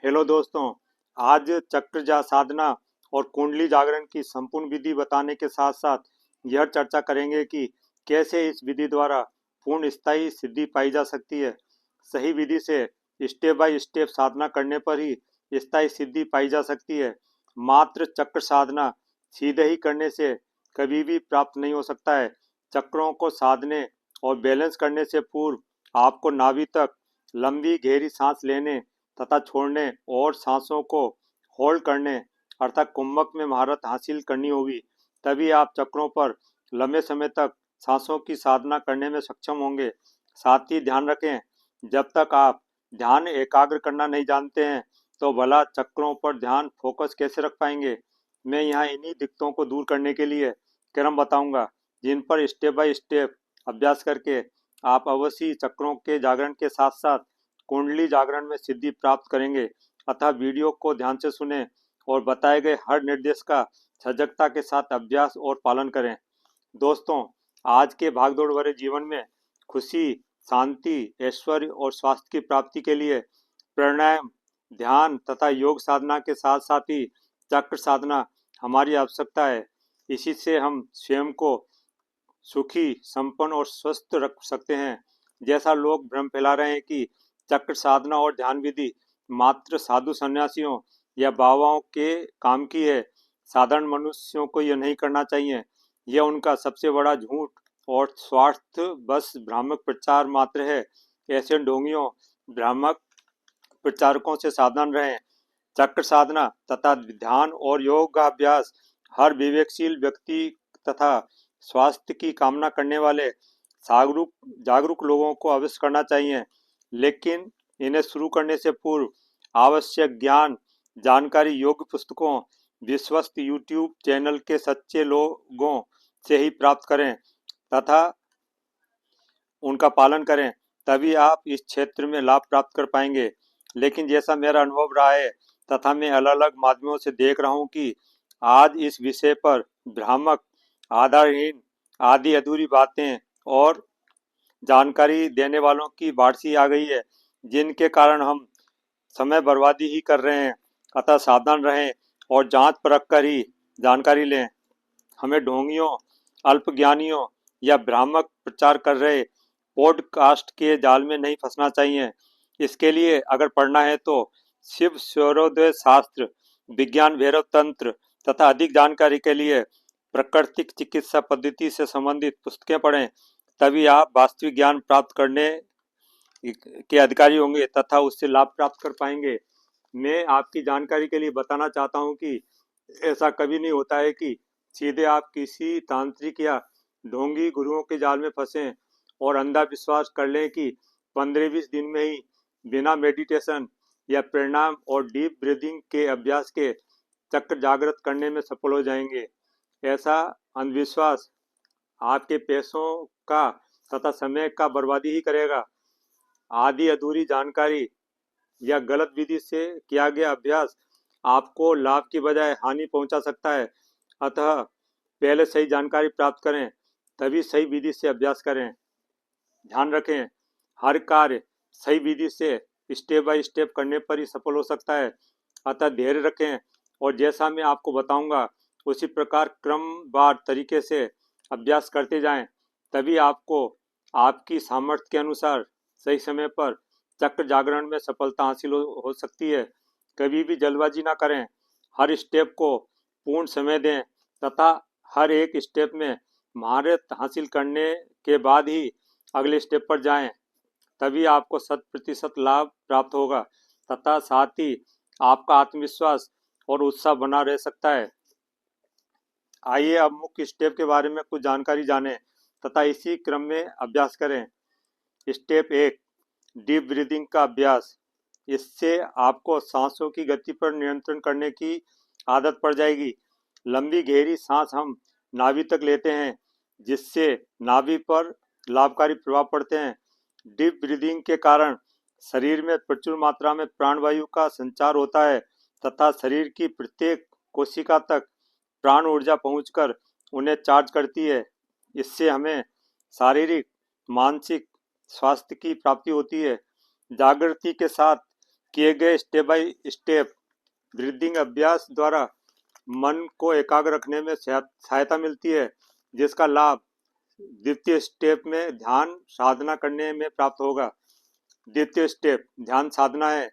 Hello दोस्तों। आज चक्र साधना और कुंडली जागरण की संपूर्ण विधि बताने के साथ साथ यह चर्चा करेंगे कि कैसे इस विधि द्वारा पूर्ण स्थायी सिद्धि पाई जा सकती है। सही विधि से स्टेप बाय स्टेप साधना करने पर ही स्थायी सिद्धि पाई जा सकती है। मात्र चक्र साधना सीधे ही करने से कभी भी प्राप्त नहीं हो सकता है। चक्रों को साधने और बैलेंस करने से पूर्व आपको नाभि तक लंबी गहरी सांस लेने तथा छोड़ने और सांसों को होल्ड करने अर्थात कुंभक में महारत हासिल करनी होगी। तभी आप चक्रों पर लंबे समय तक सांसों की साधना करने में सक्षम होंगे। साथ ही ध्यान रखें, जब तक आप ध्यान एकाग्र करना नहीं जानते हैं तो भला चक्रों पर ध्यान फोकस कैसे रख पाएंगे। मैं यहाँ इन्हीं दिक्कतों को दूर करने के लिए क्रम बताऊंगा, जिन पर स्टेप बाय स्टेप अभ्यास करके आप अवश्य ही चक्रों के जागरण के साथ साथ कुंडली जागरण में सिद्धि प्राप्त करेंगे। अतः वीडियो को ध्यान से सुनें और बताए गए हर निर्देश का सजगता के साथ अभ्यास और पालन करें। दोस्तों, आज के भागदौड़ भरे जीवन में खुशी, शांति, ऐश्वर्य और स्वास्थ्य की प्राप्ति के लिए प्राणायाम, ध्यान तथा योग साधना के साथ साथ ही चक्र साधना हमारी आवश्यकता है। इसी से हम स्वयं को सुखी, संपन्न और स्वस्थ रख सकते हैं। जैसा लोग भ्रम फैला रहे हैं कि चक्र साधना और ध्यान विधि मात्र साधु सन्यासियों या बाबाओं के काम की है, साधारण मनुष्यों को यह नहीं करना चाहिए। यह उनका सबसे बड़ा झूठ और स्वार्थ बस भ्रामक प्रचार मात्र है। ऐसे ढोंगियों, भ्रामक प्रचारकों से सावधान रहें। चक्र साधना तथा ध्यान और योग का अभ्यास हर विवेकशील व्यक्ति तथा स्वास्थ्य की कामना करने वाले जागरूक जागरूक लोगों को अवश्य करना चाहिए। लेकिन इन्हें शुरू करने से पूर्व आवश्यक ज्ञान, जानकारी योग्य पुस्तकों, विश्वस्त यूट्यूब चैनल के सच्चे लोगों से ही प्राप्त करें तथा उनका पालन करें। तभी आप इस क्षेत्र में लाभ प्राप्त कर पाएंगे। लेकिन जैसा मेरा अनुभव रहा है तथा मैं अलग अलग माध्यमों से देख रहा हूँ कि आज इस विषय पर भ्रामक, आधारहीन, आधी अधूरी बातें और जानकारी देने वालों की बाढ़सी आ गई है, जिनके कारण हम समय बर्बादी ही कर रहे हैं। अतः सावधान रहें और जांच परख कर ही जानकारी लें। हमें ढोंगियों, अल्पज्ञानियों या भ्रामक प्रचार कर रहे पॉडकास्ट के जाल में नहीं फंसना चाहिए। इसके लिए अगर पढ़ना है तो शिव सूर्योदय शास्त्र, विज्ञान भैरव तंत्र तथा अधिक जानकारी के लिए प्राकृतिक चिकित्सा पद्धति से संबंधित पुस्तकें पढ़ें। तभी आप वास्तविक ज्ञान प्राप्त करने के अधिकारी होंगे तथा उससे लाभ प्राप्त कर पाएंगे। मैं आपकी जानकारी के लिए बताना चाहता हूं कि ऐसा कभी नहीं होता है कि सीधे आप किसी तांत्रिक या ढोंगी गुरुओं के जाल में फंसें और अंधा विश्वास कर लें कि 15-20 दिन में ही बिना मेडिटेशन या प्राणायाम और डीप ब्रीदिंग के अभ्यास के चक्र जागृत करने में सफल हो जाएंगे। ऐसा अंधविश्वास आपके पैसों का तथा समय का बर्बादी ही करेगा। आधी अधूरी जानकारी या गलत विधि से किया गया अभ्यास आपको लाभ की बजाय हानि पहुंचा सकता है। अतः पहले सही जानकारी प्राप्त करें, तभी सही विधि से अभ्यास करें। ध्यान रखें, हर कार्य सही विधि से स्टेप बाय स्टेप करने पर ही सफल हो सकता है। अतः धैर्य रखें और जैसा मैं आपको बताऊंगा उसी प्रकार क्रमवार तरीके से अभ्यास करते जाएं। तभी आपको आपकी सामर्थ्य के अनुसार सही समय पर चक्र जागरण में सफलता हासिल हो सकती है। कभी भी जल्दबाजी ना करें, हर स्टेप को पूर्ण समय दें तथा हर एक स्टेप में महारत हासिल करने के बाद ही अगले स्टेप पर जाएं। तभी आपको 100% लाभ प्राप्त होगा तथा साथ ही आपका आत्मविश्वास और उत्साह बना रह सकता है। आइए अब मुख्य स्टेप के बारे में कुछ जानकारी जानें तथा इसी क्रम में अभ्यास करें। स्टेप 1, डीप ब्रीदिंग का अभ्यास। इससे आपको सांसों की गति पर नियंत्रण करने की आदत पड़ जाएगी। लंबी गहरी सांस हम नाभि तक लेते हैं, जिससे नाभि पर लाभकारी प्रभाव पड़ते हैं। डीप ब्रीदिंग के कारण शरीर में प्रचुर मात्रा में प्राणवायु का संचार होता है तथा शरीर की प्रत्येक कोशिका तक प्राण ऊर्जा पहुंचकर उन्हें चार्ज करती है। इससे हमें शारीरिक, मानसिक स्वास्थ्य की प्राप्ति होती है। जागृति के साथ किए गए स्टेप बाय स्टेप ब्रीदिंग अभ्यास द्वारा मन को एकाग्र रखने में सहायता मिलती है, जिसका लाभ द्वितीय स्टेप में ध्यान साधना करने में प्राप्त होगा। द्वितीय स्टेप ध्यान साधना है।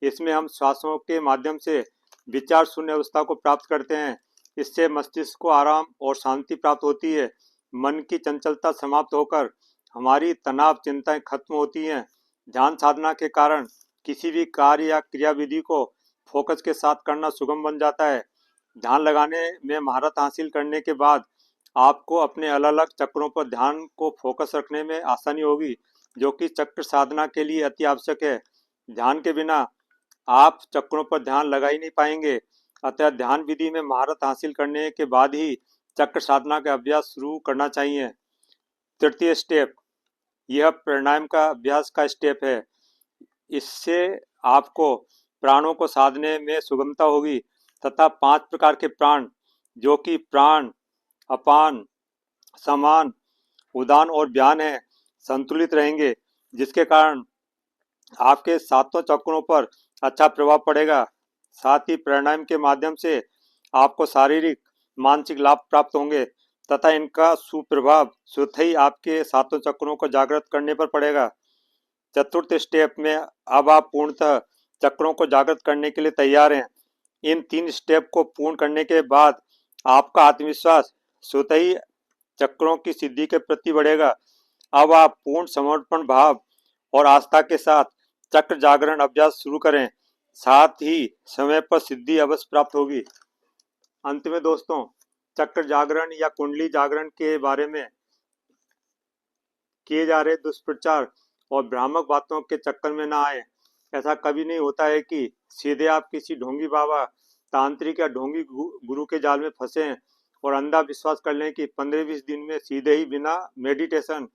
इसमें हम श्वासों के माध्यम से विचार शून्य अवस्था को प्राप्त करते हैं। इससे मस्तिष्क को आराम और शांति प्राप्त होती है। मन की चंचलता समाप्त होकर हमारी तनाव चिंताएं खत्म होती हैं। ध्यान साधना के कारण किसी भी कार्य या क्रियाविधि को फोकस के साथ करना सुगम बन जाता है। ध्यान लगाने में महारत हासिल करने के बाद आपको अपने अलग अलग चक्रों पर ध्यान को फोकस रखने में आसानी होगी, जो कि चक्र साधना के लिए अति आवश्यक है। ध्यान के बिना आप चक्रों पर ध्यान लगा ही नहीं पाएंगे। अतः ध्यान विधि में महारत हासिल करने के बाद ही चक्र साधना का अभ्यास शुरू करना चाहिए। तृतीय स्टेप, यह प्राणायाम का अभ्यास का स्टेप है। इससे आपको प्राणों को साधने में सुगमता होगी तथा 5 प्रकार के प्राण, जो कि प्राण, अपान, समान, उदान और व्यान है, संतुलित रहेंगे, जिसके कारण आपके सातों चक्रों पर अच्छा प्रभाव पड़ेगा। साथ ही प्राणायाम के माध्यम से आपको शारीरिक मानसिक लाभ प्राप्त होंगे तथा इनका सुप्रभाव स्वतः ही आपके सातों चक्रों को जागृत करने पर पड़ेगा। चतुर्थ स्टेप में अब आप पूर्णतः चक्रों को जागृत करने के लिए तैयार हैं। इन 3 स्टेप को पूर्ण करने के बाद आपका आत्मविश्वास स्वतः ही चक्रों की सिद्धि के प्रति बढ़ेगा। अब आप पूर्ण समर्पण भाव और आस्था के साथ चक्र जागरण अभ्यास शुरू करें। साथ ही समय पर सिद्धि अवश्य प्राप्त होगी। अंत में दोस्तों, चक्र जागरण या कुंडली जागरण के बारे में किए जा रहे दुष्प्रचार और भ्रामक बातों के चक्कर में ना आए। ऐसा कभी नहीं होता है कि सीधे आप किसी ढोंगी बाबा, तांत्रिक या ढोंगी गुरु के जाल में फंसे हैं और अंधा विश्वास कर लें कि 15-20 दिन में सीधे ही बिना मेडिटेशन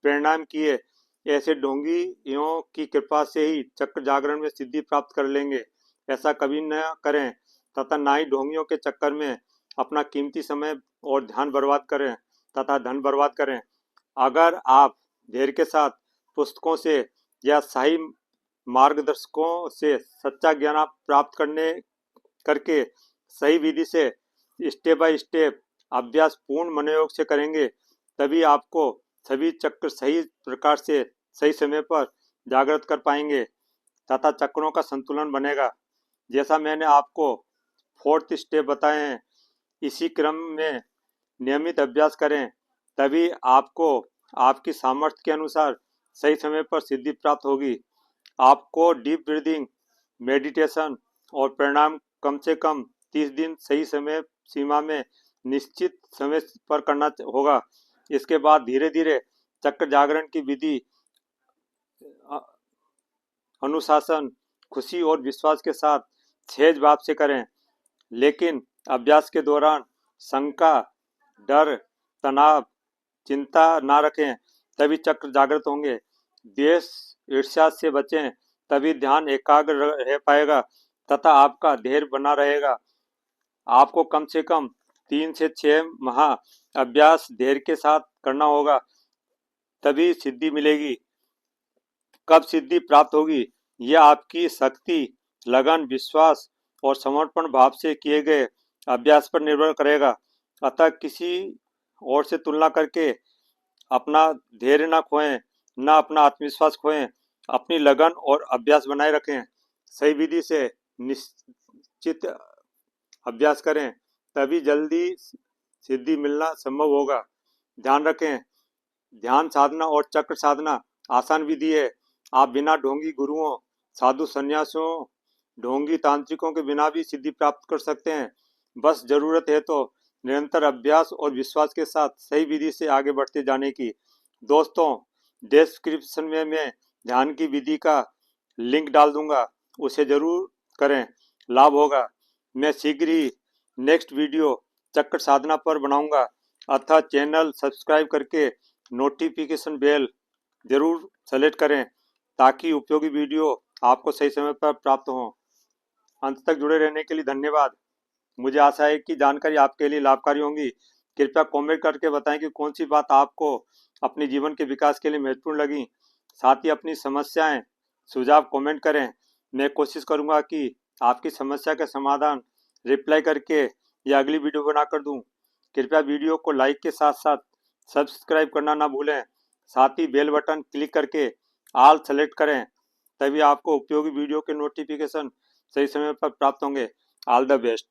प्राणायाम किए ऐसे ढोंगियों की कृपा से ही चक्र जागरण में सिद्धि प्राप्त कर लेंगे। ऐसा कभी न करें तथा ना ही ढोंगियों के चक्कर में अपना कीमती समय और ध्यान बर्बाद करें तथा धन बर्बाद करें। अगर आप धैर्य के साथ पुस्तकों से या सही मार्गदर्शकों से सच्चा ज्ञान प्राप्त करके सही विधि से स्टेप बाय स्टेप अभ्यास पूर्ण मनोयोग से करेंगे, तभी आपको सभी चक्र सही प्रकार से सही समय पर जागृत कर पाएंगे तथा चक्रों का संतुलन बनेगा। जैसा मैंने आपको 4th स्टेप बताए हैं, इसी क्रम में नियमित अभ्यास करें, तभी आपको आपकी सामर्थ्य के अनुसार सही समय पर सिद्धि प्राप्त होगी। आपको डीप ब्रीदिंग, मेडिटेशन और प्राणायाम कम से कम 30 दिन सही समय सीमा में निश्चित समय पर करना होगा। इसके बाद धीरे धीरे चक्र जागरण की विधि अनुशासन, खुशी और विश्वास के साथ सहज भाव से करें, लेकिन अभ्यास के दौरान शंका, डर, तनाव, चिंता ना रखें, तभी चक्र जागृत होंगे। द्वेष, ईर्ष्या से बचें, तभी ध्यान एकाग्र रह पाएगा तथा आपका धैर्य बना रहेगा। आपको कम से कम 3 से 6 माह अभ्यास धैर्य के साथ करना होगा, तभी सिद्धि मिलेगी। कब सिद्धि प्राप्त होगी, यह आपकी शक्ति, लगन, विश्वास और समर्पण भाव से किए गए अभ्यास पर निर्भर करेगा। अतः किसी और से तुलना करके अपना धैर्य न खोएं, न अपना आत्मविश्वास खोएं। अपनी लगन और अभ्यास बनाए रखें। सही विधि से निश्चित अभ्यास करें, तभी जल्दी सिद्धि मिलना संभव होगा। ध्यान रखें, ध्यान साधना और चक्र साधना आसान विधि है। आप बिना ढोंगी गुरुओं, साधु संन्यासियों, ढोंगी तांत्रिकों के बिना भी सिद्धि प्राप्त कर सकते हैं। बस जरूरत है तो निरंतर अभ्यास और विश्वास के साथ सही विधि से आगे बढ़ते जाने की। दोस्तों, डिस्क्रिप्शन में मैं ध्यान की विधि का लिंक डाल दूंगा, उसे जरूर करें, लाभ होगा। मैं शीघ्र ही नेक्स्ट वीडियो चक्र साधना पर बनाऊंगा, अतः चैनल सब्सक्राइब करके नोटिफिकेशन बेल जरूर सेलेक्ट करें ताकि उपयोगी वीडियो आपको सही समय पर प्राप्त हो। अंत तक जुड़े रहने के लिए धन्यवाद। मुझे आशा है कि जानकारी आपके लिए लाभकारी होंगी। कृपया कमेंट करके बताएं कि कौन सी बात आपको अपने जीवन के विकास के लिए महत्वपूर्ण लगी। साथ ही अपनी समस्याएं, सुझाव कमेंट करें। मैं कोशिश करूंगा कि आपकी समस्या का समाधान रिप्लाई करके या अगली वीडियो बनाकर दूं। कृपया वीडियो को लाइक के साथ साथ सब्सक्राइब करना ना भूलें। साथ ही बेल बटन क्लिक करके ऑल सेलेक्ट करें, तभी आपको उपयोगी वीडियो के नोटिफिकेशन सही समय पर प्राप्त होंगे। All the best.